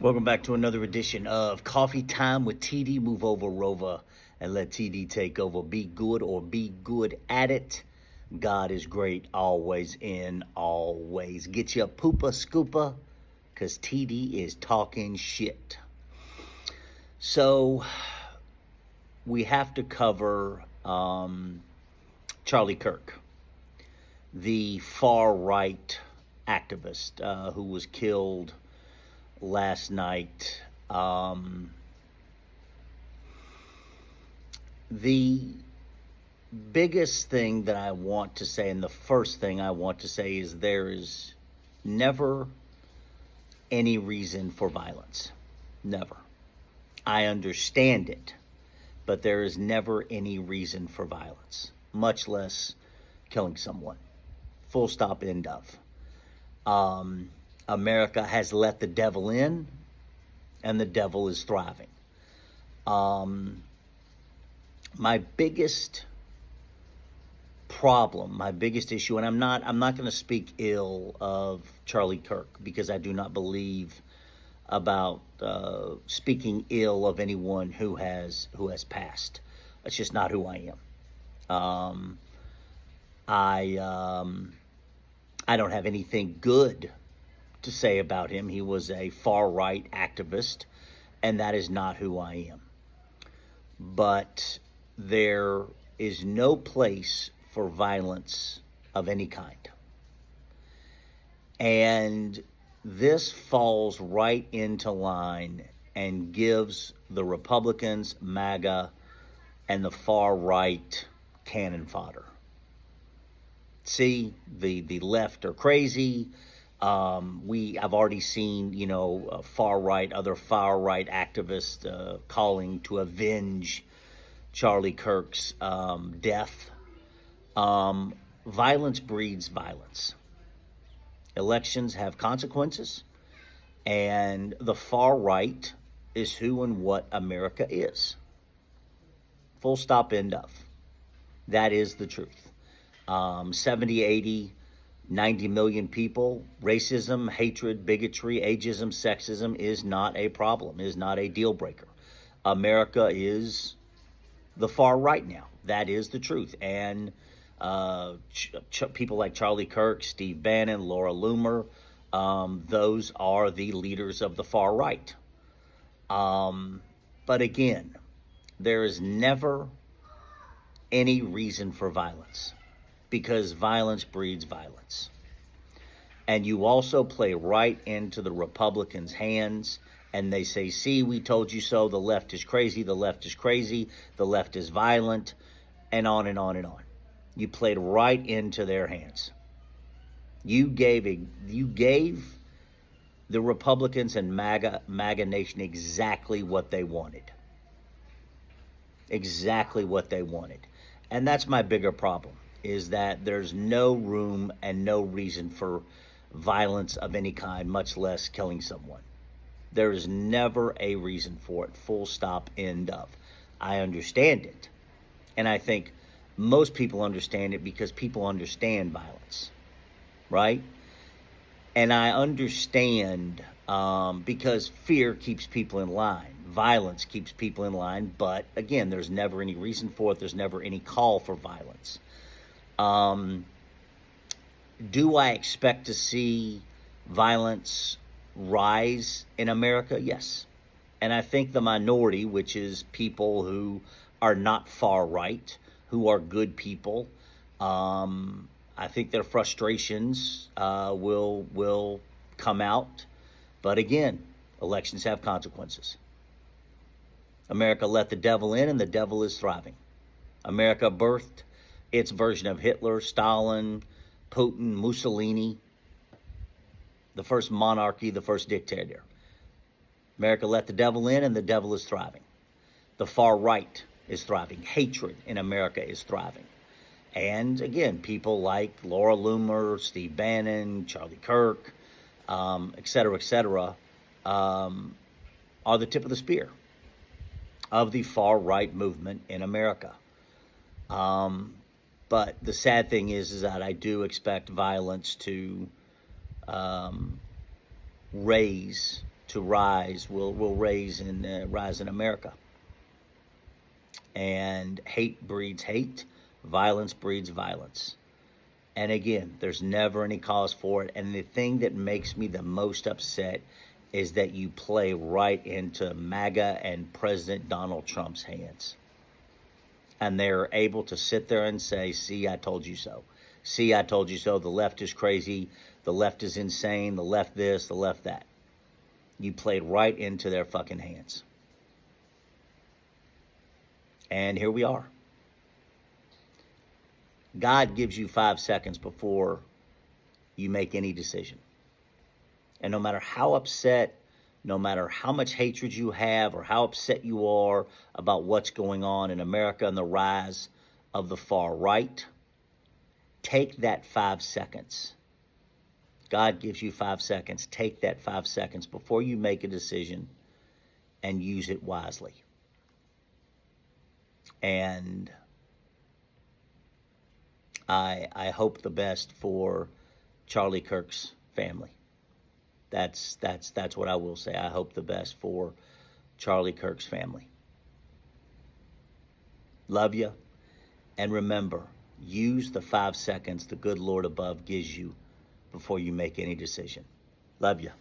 Welcome back to another edition of Coffee Time with TD. Move over, Rover, and let TD take over. Be good or be good at it. God is great always in always. Get your pooper scooper, because TD is talking shit. So we have to cover Charlie Kirk, the far-right activist who was killed last night. The biggest thing that I want to say, and the first thing I want to say, is there is never any reason for violence. Never. I understand it, but there is never any reason for violence, much less killing someone. Full stop, end of. America has let the devil in, and the devil is thriving. My biggest problem, my biggest issue, and I'm not going to speak ill of Charlie Kirk, because I do not believe about speaking ill of anyone who has passed. That's just not who I am. I don't have anything good to say about him. He was a far-right activist, and that is not who I am. But there is no place for violence of any kind. And this falls right into line and gives the Republicans, MAGA, and the far-right cannon fodder. See, the left are crazy. I've already seen, other far-right activists calling to avenge Charlie Kirk's death. Violence breeds violence. Elections have consequences, and the far right is who and what America is. Full stop, end of. That is the truth. 70, 80, 90 million people, racism, hatred, bigotry, ageism, sexism is not a problem, is not a deal breaker. America is the far right now. That is the truth. And people like Charlie Kirk, Steve Bannon, Laura Loomer, those are the leaders of the far right. But again, there is never any reason for violence, because violence breeds violence. And you also play right into the Republicans' hands, and they say, see, we told you so, the left is crazy, the left is crazy, the left is violent, and on and on and on. You played right into their hands. You gave the Republicans and MAGA Nation exactly what they wanted. Exactly what they wanted. And that's my bigger problem, is that there's no room and no reason for violence of any kind, much less killing someone. There is never a reason for it. Full stop, end of. I understand it. And I think most people understand it because people understand violence, right? And I understand because fear keeps people in line. Violence keeps people in line. But again, there's never any reason for it. There's never any call for violence. Do I expect to see violence rise in America? Yes. And I think the minority, which is people who are not far right, who are good people, I think their frustrations will come out. But again, elections have consequences. America let the devil in, and the devil is thriving. America birthed its version of Hitler, Stalin, Putin, Mussolini, the first monarchy, the first dictator. America let the devil in, and the devil is thriving. The far right is thriving. Hatred in America is thriving. And again, people like Laura Loomer, Steve Bannon, Charlie Kirk, et cetera, are the tip of the spear of the far right movement in America. But the sad thing is that I do expect violence to raise to rise will rise in America. And hate breeds hate, violence breeds violence. And again, there's never any cause for it. And the thing that makes me the most upset is that you play right into MAGA and President Donald Trump's hands. And they're able to sit there and say, see, I told you so. See, I told you so. The left is crazy. The left is insane. The left this, the left that. You played right into their fucking hands. And here we are. God gives you 5 seconds before you make any decision. And no matter how upset, no matter how much hatred you have or how upset you are about what's going on in America and the rise of the far right, take that 5 seconds. God gives you 5 seconds. Take that 5 seconds before you make a decision and use it wisely. And I hope the best for Charlie Kirk's family. That's what I will say. I hope the best for Charlie Kirk's family. Love you. And remember, use the 5 seconds the good Lord above gives you before you make any decision. Love you.